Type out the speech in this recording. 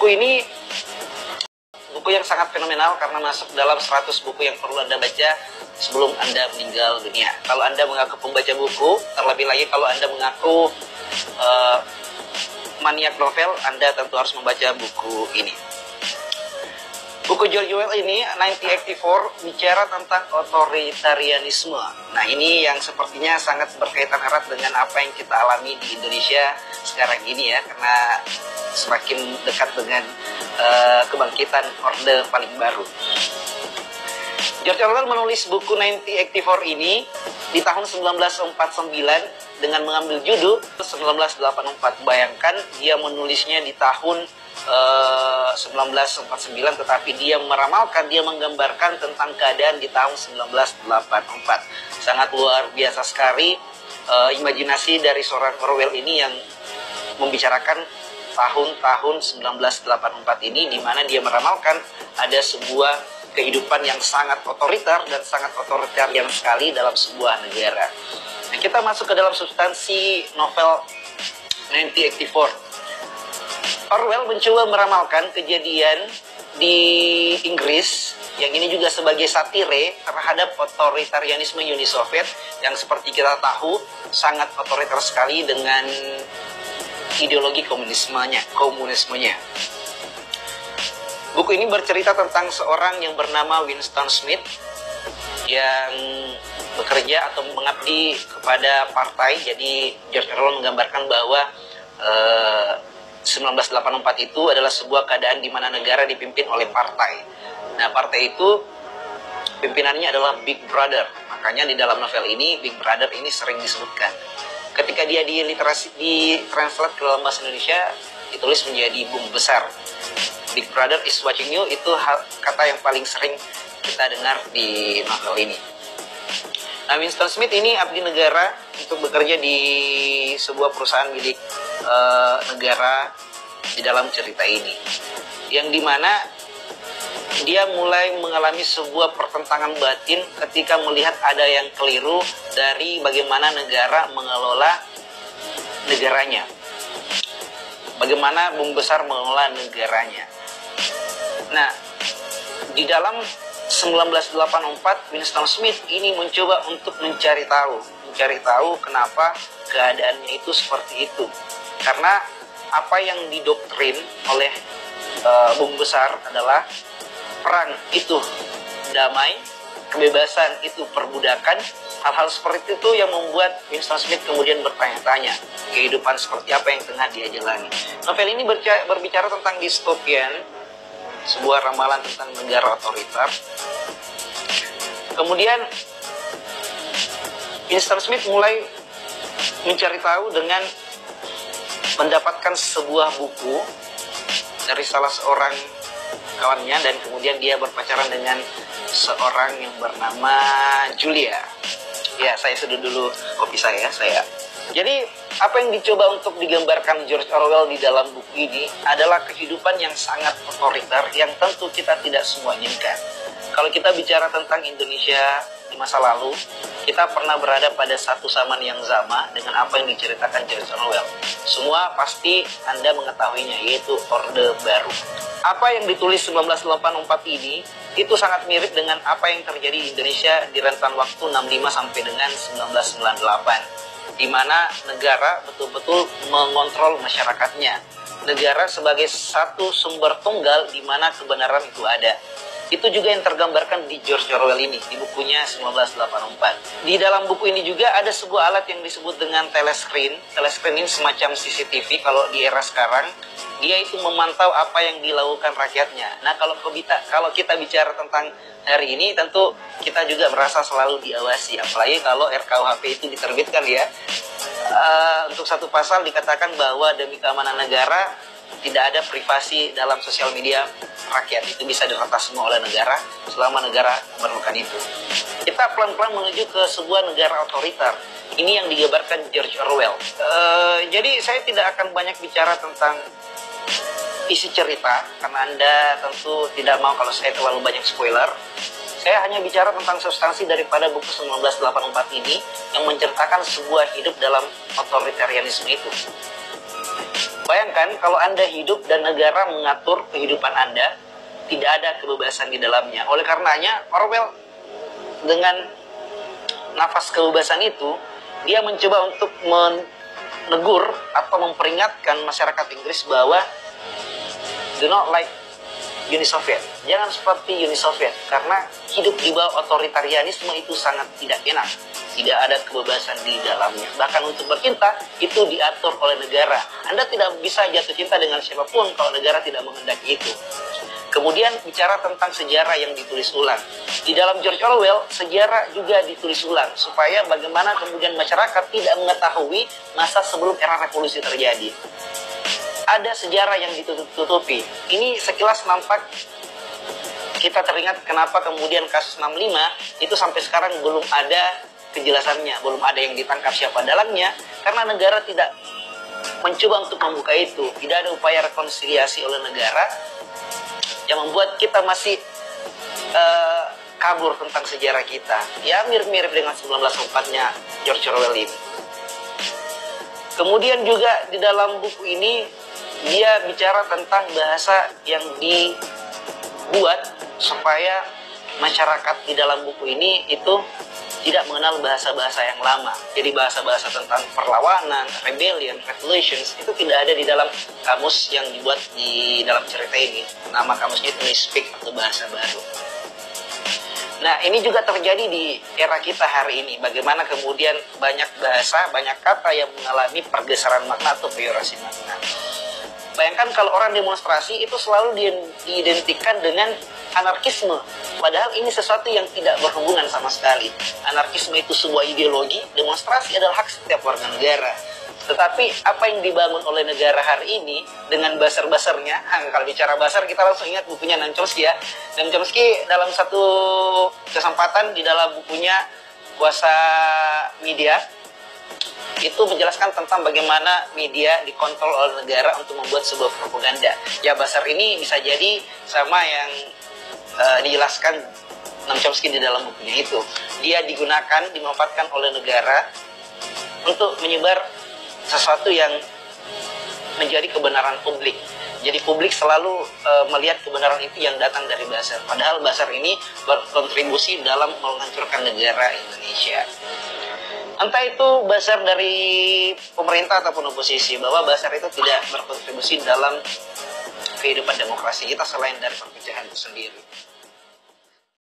Buku ini buku yang sangat fenomenal karena masuk dalam 100 buku yang perlu Anda baca sebelum Anda meninggal dunia. Kalau Anda mengaku pembaca buku, terlebih lagi kalau Anda mengaku maniak novel, Anda tentu harus membaca buku ini. Buku George Orwell ini, 1984, bicara tentang otoritarianisme. Nah, ini yang sepertinya sangat berkaitan erat dengan apa yang kita alami di Indonesia sekarang ini ya, karena semakin dekat dengan kebangkitan Orde paling baru. George Orwell menulis buku 1984 ini di tahun 1949 dengan mengambil judul 1984. Bayangkan dia menulisnya di tahun 1949, tetapi dia meramalkan, dia menggambarkan tentang keadaan di tahun 1984. Sangat luar biasa sekali imajinasi dari seorang Orwell ini yang membicarakan tahun-tahun 1984 ini, di mana dia meramalkan ada sebuah kehidupan yang sangat otoriter dan sangat otoritarian sekali dalam sebuah negara. Nah, kita masuk ke dalam substansi novel 1984. Orwell mencoba meramalkan kejadian di Inggris yang ini juga sebagai satire terhadap otoritarianisme Uni Soviet yang seperti kita tahu sangat otoriter sekali dengan ideologi komunismenya. Buku ini bercerita tentang seorang yang bernama Winston Smith yang bekerja atau mengabdi kepada partai. Jadi George Orwell menggambarkan bahwa 1984 itu adalah sebuah keadaan di mana negara dipimpin oleh partai. Nah, partai itu pimpinannya adalah Big Brother. Makanya di dalam novel ini Big Brother ini sering disebutkan. Ketika dia di-translate ke dalam bahasa Indonesia, ditulis menjadi bom besar. Big Brother is watching you, itu kata yang paling sering kita dengar di novel ini. Nah, Winston Smith ini abdi negara untuk bekerja di sebuah perusahaan milik negara di dalam cerita ini, yang dimana dia mulai mengalami sebuah pertentangan batin ketika melihat ada yang keliru dari bagaimana negara mengelola negaranya, bagaimana bom besar mengelola negaranya. Nah, di dalam 1984, Winston Smith ini mencoba untuk mencari tahu kenapa keadaannya itu seperti itu. Karena apa yang didoktrin oleh bom besar adalah perang itu damai, kebebasan itu perbudakan. Hal-hal seperti itu yang membuat Winston Smith kemudian bertanya-tanya kehidupan seperti apa yang tengah dia jalani. Novel ini berbicara tentang distopian, sebuah ramalan tentang negara otoriter. Kemudian Winston Smith mulai mencari tahu dengan mendapatkan sebuah buku dari salah seorang kawannya, dan kemudian dia berpacaran dengan seorang yang bernama Julia. Ya, saya seduh dulu kopi saya. Jadi, apa yang dicoba untuk digambarkan George Orwell di dalam buku ini adalah kehidupan yang sangat otoriter yang tentu kita tidak semua inginkan. Kalau kita bicara tentang Indonesia di masa lalu, kita pernah berada pada satu zaman yang sama dengan apa yang diceritakan George Orwell. Semua pasti Anda mengetahuinya, yaitu Orde Baru. Apa yang ditulis 1984 ini itu sangat mirip dengan apa yang terjadi di Indonesia di rentan waktu 65 sampai dengan 1998, di mana negara betul-betul mengontrol masyarakatnya. Negara sebagai satu sumber tunggal di mana kebenaran itu ada. Itu juga yang tergambarkan di George Orwell ini, di bukunya 1984. Di dalam buku ini juga ada sebuah alat yang disebut dengan telescreen. Telescreen ini semacam CCTV kalau di era sekarang. Dia itu memantau apa yang dilakukan rakyatnya. Nah, kalau kita bicara tentang hari ini, tentu kita juga merasa selalu diawasi. Apalagi kalau RKUHP itu diterbitkan ya. Untuk satu pasal dikatakan bahwa demi keamanan negara, tidak ada privasi dalam sosial media rakyat. Itu bisa diretas semua oleh negara selama negara memerlukan itu. Kita pelan-pelan menuju ke sebuah negara otoriter. Ini yang digambarkan George Orwell. Jadi saya tidak akan banyak bicara tentang isi cerita, karena Anda tentu tidak mau kalau saya terlalu banyak spoiler. Saya hanya bicara tentang substansi daripada buku 1984 ini yang menceritakan sebuah hidup dalam otoritarianisme itu. Bayangkan kalau Anda hidup dan negara mengatur kehidupan Anda, tidak ada kebebasan di dalamnya. Oleh karenanya, Orwell dengan nafas kebebasan itu, dia mencoba untuk menegur atau memperingatkan masyarakat Inggris bahwa do not like Uni Soviet. Jangan seperti Uni Soviet, karena hidup di bawah otoritarianisme itu sangat tidak enak. Tidak ada kebebasan di dalamnya. Bahkan untuk bercinta, itu diatur oleh negara. Anda tidak bisa jatuh cinta dengan siapapun kalau negara tidak menghendaki itu. Kemudian bicara tentang sejarah yang ditulis ulang. Di dalam George Orwell, sejarah juga ditulis ulang. Supaya bagaimana kemudian masyarakat tidak mengetahui masa sebelum era revolusi terjadi. Ada sejarah yang ditutupi. Ini sekilas nampak kita teringat kenapa kemudian kasus 65 itu sampai sekarang belum ada kejelasannya, belum ada yang ditangkap siapa dalangnya, karena negara tidak mencoba untuk membuka itu. Tidak ada upaya rekonsiliasi oleh negara yang membuat kita masih kabur tentang sejarah kita. Ya mirip-mirip dengan 1984-nya George Orwell ini. Kemudian juga di dalam buku ini dia bicara tentang bahasa yang dibuat supaya masyarakat di dalam buku ini itu tidak mengenal bahasa-bahasa yang lama. Jadi bahasa-bahasa tentang perlawanan, rebellion, revolutions itu tidak ada di dalam kamus yang dibuat di dalam cerita ini. Nama kamusnya itu Speak atau bahasa baru. Nah, ini juga terjadi di era kita hari ini. Bagaimana kemudian banyak bahasa, banyak kata yang mengalami pergeseran makna atau peyorasi makna. Bayangkan kalau orang demonstrasi itu selalu diidentikan dengan anarkisme. Padahal ini sesuatu yang tidak berhubungan sama sekali. Anarkisme itu sebuah ideologi, demonstrasi adalah hak setiap warga negara. Tetapi apa yang dibangun oleh negara hari ini dengan basar-basarnya, kalau bicara basar kita langsung ingat bukunya Noam Chomsky ya. Noam Chomsky dalam satu kesempatan di dalam bukunya Kuasa Media, itu menjelaskan tentang bagaimana media dikontrol oleh negara untuk membuat sebuah propaganda. Ya basar ini bisa jadi sama yang dijelaskan Noam Chomsky di dalam bukunya itu. Dia digunakan, dimanfaatkan oleh negara untuk menyebar sesuatu yang menjadi kebenaran publik. Jadi publik selalu melihat kebenaran itu yang datang dari basar. Padahal basar ini berkontribusi dalam menghancurkan negara Indonesia. Entah itu basar dari pemerintah ataupun oposisi, bahwa basar itu tidak berkontribusi dalam kehidupan demokrasi kita selain dari perpecahan itu sendiri.